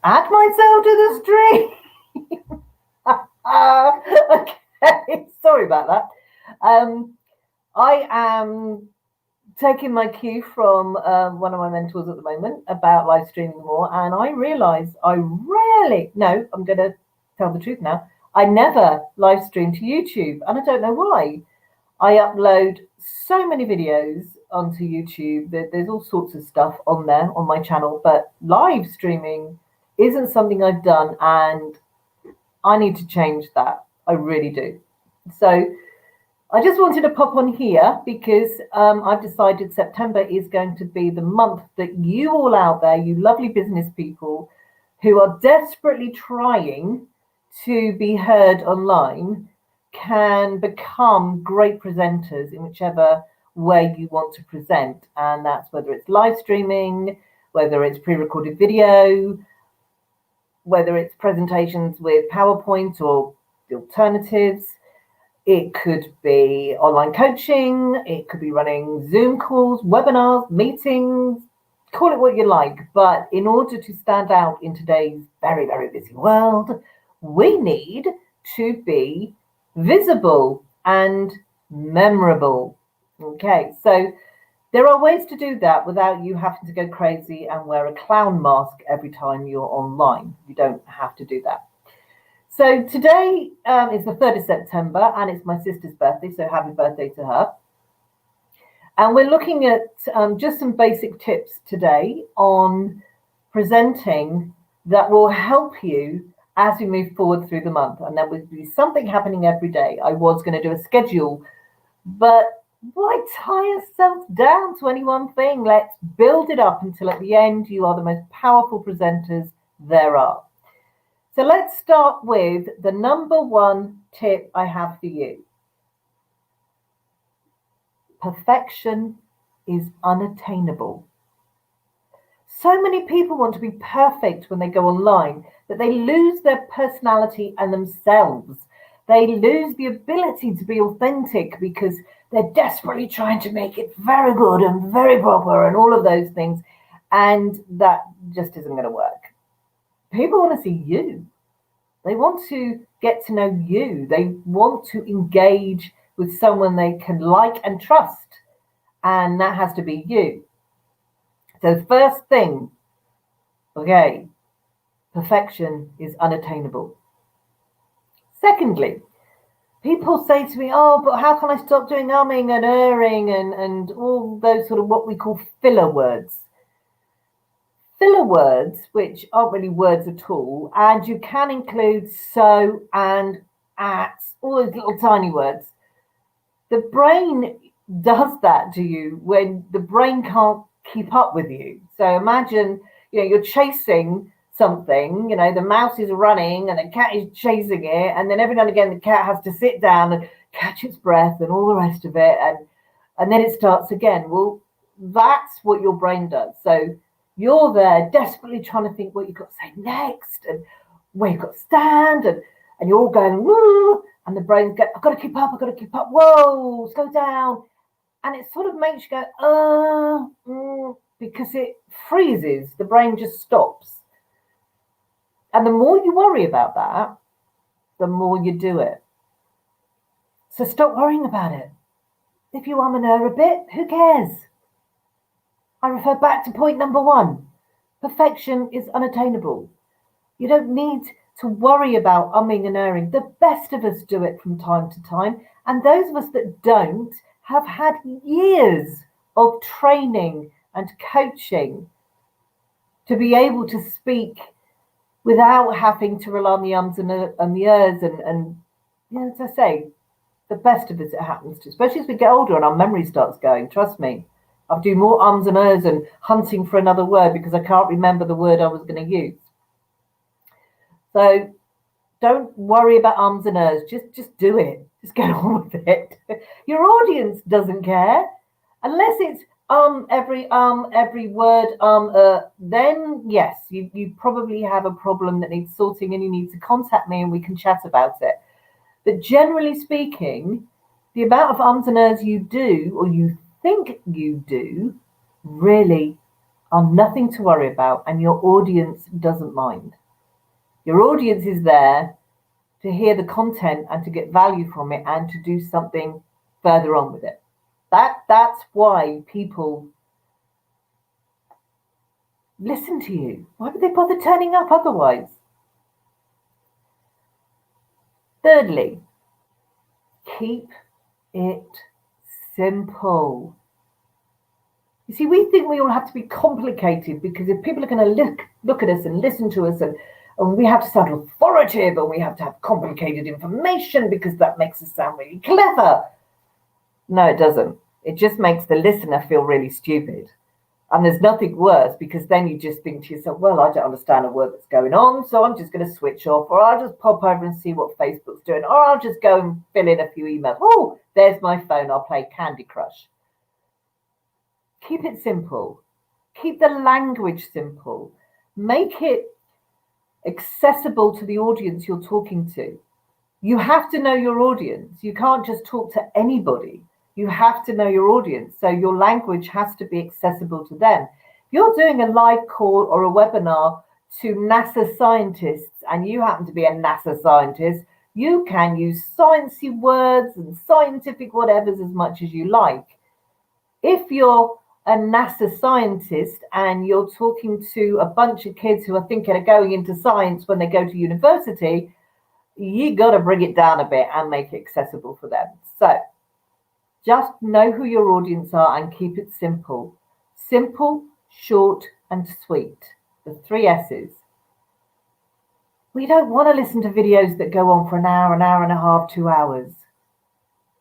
add myself to the stream. Okay, sorry about that. I am taking my cue from one of my mentors at the moment about live streaming more, and I realise I'm going to tell the truth now, I never live stream to YouTube, and I don't know why. I upload so many videos onto YouTube that there's all sorts of stuff on there on my channel, but live streaming isn't something I've done, and I need to change that. I really do. So I just wanted to pop on here because I've decided September is going to be the month that you all out there, you lovely business people who are desperately trying to be heard online, can become great presenters in whichever way you want to present. And that's whether it's live streaming, whether it's pre-recorded video, whether it's presentations with PowerPoint or the alternatives. It could be online coaching, it could be running Zoom calls, webinars, meetings, call it what you like. But in order to stand out in today's very, very busy world, we need to be visible and memorable. Okay, so there are ways to do that without you having to go crazy and wear a clown mask every time you're online. You don't have to do that. So today is the 3rd of September, and it's my sister's birthday, so happy birthday to her. And we're looking at just some basic tips today on presenting that will help you as we move forward through the month. And there will be something happening every day. I was going to do a schedule, but why tie yourself down to any one thing? Let's build it up until at the end you are the most powerful presenters there are. So let's start with the number one tip I have for you. Perfection is unattainable. So many people want to be perfect when they go online that they lose their personality and themselves. They lose the ability to be authentic because they're desperately trying to make it very good and very proper and all of those things. And that just isn't going to work. People want to see you. They want to get to know you. They want to engage with someone they can like and trust. And that has to be you. So first thing, okay, perfection is unattainable. Secondly, people say to me, oh, but how can I stop doing umming and erring and all those sort of what we call filler words? Filler words, which aren't really words at all, and you can include so and at, all those little tiny words. The brain does that to you when the brain can't keep up with you. So imagine, you're chasing something, the mouse is running and the cat is chasing it, and then every now and again the cat has to sit down and catch its breath and all the rest of it, and then it starts again. Well, that's what your brain does. So you're there desperately trying to think what you've got to say next and where you've got to stand, and you're all going, woo, and the brain's going, I've got to keep up, whoa, slow down. And it sort of makes you go, because it freezes. The brain just stops. And the more you worry about that, the more you do it. So stop worrying about it. If you and err a bit, who cares? I refer back to point number one. Perfection is unattainable. You don't need to worry about umming and erring. The best of us do it from time to time. And those of us that don't have had years of training and coaching to be able to speak without having to rely on the ums and the ers. And as I say, the best of us it happens to, especially as we get older and our memory starts going. Trust me. I'll do more ums and ers and hunting for another word because I can't remember the word I was going to use. So don't worry about ums and ers. Just do it. Just get on with it. Your audience doesn't care. Unless it's every word, then yes, you probably have a problem that needs sorting and you need to contact me and we can chat about it. But generally speaking, the amount of ums and ers you do or you think you do really are nothing to worry about, and your audience doesn't mind. Your audience is there to hear the content and to get value from it and to do something further on with it. That's why people listen to you. Why would they bother turning up otherwise? Thirdly, keep it simple. You see, we think we all have to be complicated because if people are going to look at us and listen to us and we have to sound authoritative and we have to have complicated information because that makes us sound really clever. No, it doesn't. It just makes the listener feel really stupid. And there's nothing worse because then you just think to yourself, well, I don't understand a word that's going on, so I'm just going to switch off, or I'll just pop over and see what Facebook's doing, or I'll just go and fill in a few emails. Oh, there's my phone. I'll play Candy Crush. Keep it simple. Keep the language simple. Make it accessible to the audience you're talking to. You have to know your audience. You can't just talk to anybody. You have to know your audience. So your language has to be accessible to them. If you're doing a live call or a webinar to NASA scientists and you happen to be a NASA scientist, you can use sciencey words and scientific whatevers as much as you like. If you're a NASA scientist and you're talking to a bunch of kids who are thinking of going into science when they go to university, you got to bring it down a bit and make it accessible for them. So just know who your audience are and keep it simple. Simple, short, and sweet. The 3 S's. We don't want to listen to videos that go on for an hour and a half, 2 hours.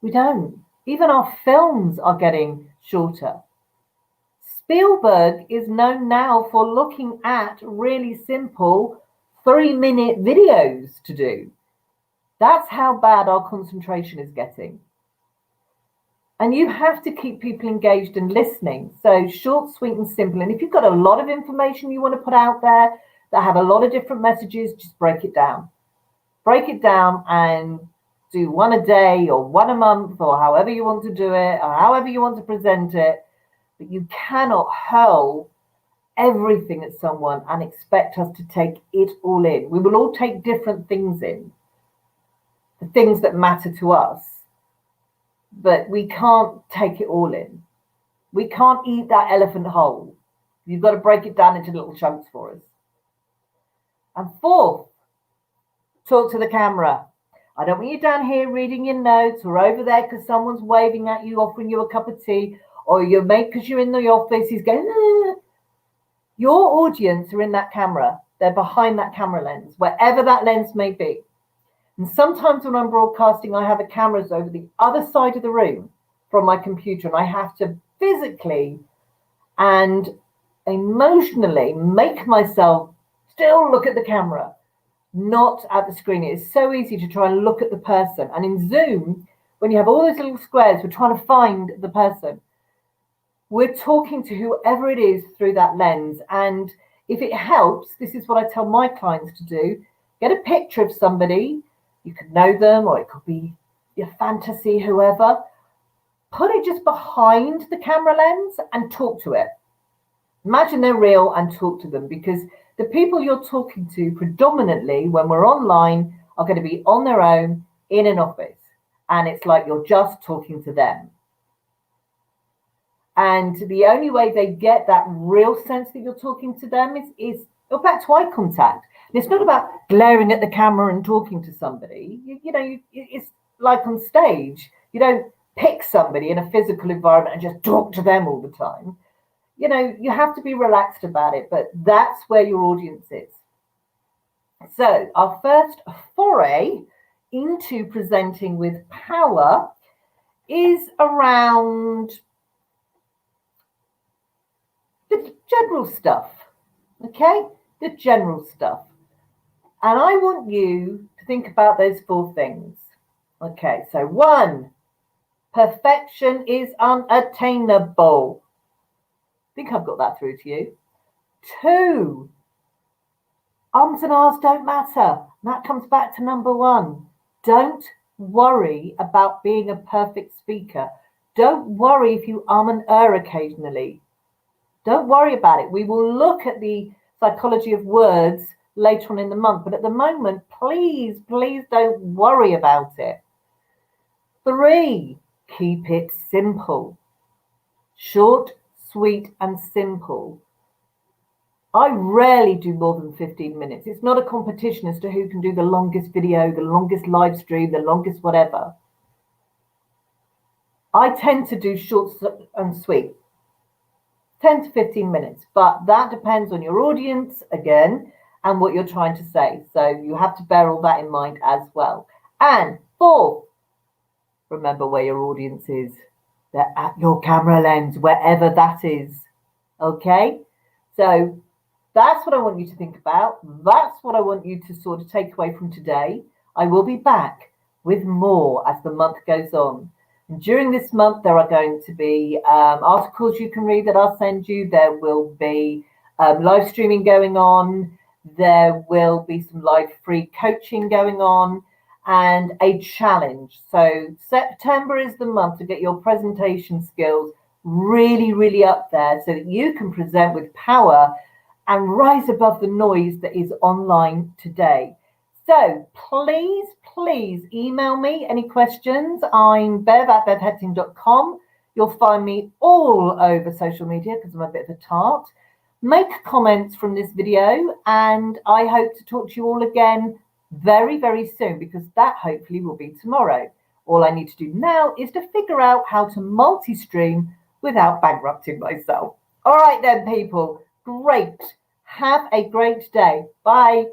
We don't. Even our films are getting shorter. Spielberg is known now for looking at really simple 3-minute videos to do. That's how bad our concentration is getting. And you have to keep people engaged and listening. So short, sweet, and simple. And if you've got a lot of information you want to put out there that have a lot of different messages, just break it down. Break it down and do 1 a day or 1 a month or however you want to do it or however you want to present it. But you cannot hurl everything at someone and expect us to take it all in. We will all take different things in, the things that matter to us, but we can't take it all in. We can't eat that elephant whole. You've got to break it down into little chunks for us. And 4th, talk to the camera. I don't want you down here reading your notes or over there because someone's waving at you, offering you a cup of tea, or your mate, because you're in the office, he's going, ah. Your audience are in that camera. They're behind that camera lens, wherever that lens may be. And sometimes when I'm broadcasting, I have the cameras over the other side of the room from my computer, and I have to physically and emotionally make myself still look at the camera, not at the screen. It is so easy to try and look at the person. And in Zoom, when you have all those little squares, we're trying to find the person. We're talking to whoever it is through that lens. And if it helps, this is what I tell my clients to do. Get a picture of somebody. You could know them, or it could be your fantasy, whoever. Put it just behind the camera lens and talk to it. Imagine they're real and talk to them, because the people you're talking to predominantly when we're online are going to be on their own in an office. And it's like you're just talking to them. And the only way they get that real sense that you're talking to them is go back to eye contact. And it's not about glaring at the camera and talking to somebody. It's like on stage. You don't pick somebody in a physical environment and just talk to them all the time. You have to be relaxed about it, but that's where your audience is. So our first foray into presenting with power is around the general stuff, okay? The general stuff. And I want you to think about those 4 things. Okay, so 1, perfection is unattainable. I think I've got that through to you. 2, ums and ahs don't matter. And that comes back to number 1. Don't worry about being a perfect speaker. Don't worry if you and occasionally. Don't worry about it. We will look at the psychology of words later on in the month. But at the moment, please, please don't worry about it. 3, keep it simple. Short, sweet, and simple. I rarely do more than 15 minutes. It's not a competition as to who can do the longest video, the longest live stream, the longest whatever. I tend to do short and sweet, 10 to 15 minutes, but that depends on your audience, again, and what you're trying to say. So you have to bear all that in mind as well. And 4, remember where your audience is. They're at your camera lens, wherever that is. Okay? So that's what I want you to think about. That's what I want you to sort of take away from today. I will be back with more as the month goes on. And during this month, there are going to be articles you can read that I'll send you. There will be live streaming going on. There will be some live free coaching going on and a challenge. So September is the month to get your presentation skills really, really up there so that you can present with power and rise above the noise that is online today. So please, please email me any questions. I'm bev@bevhecting.com. You'll find me all over social media because I'm a bit of a tart. Make comments from this video, and I hope to talk to you all again very, very soon, because that hopefully will be tomorrow. All I need to do now is to figure out how to multi-stream without bankrupting myself. All right then, people. Great. Have a great day. Bye.